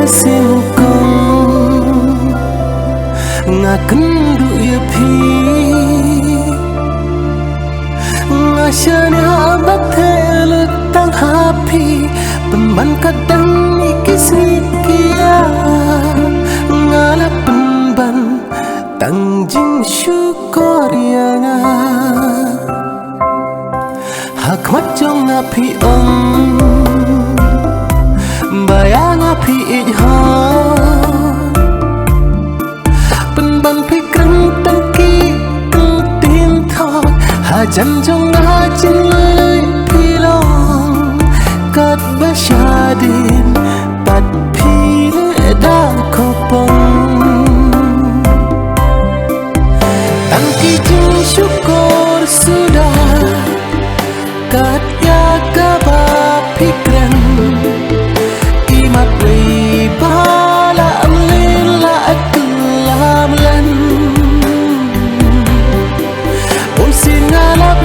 singkong ngakendu ya pi ngasyanya abad teluk tang hapi pemban kadang ikis-ikia ngala pemban tang jing syukur yang hak macong api om bayang api ijha penban pikran tangki tin thok hajan jong hajin lei pilong kat basyadin pat pile da kopong tangki jing syukur sudah kat ya kaba pikran imat wei bala amlila atulam lan pun singalap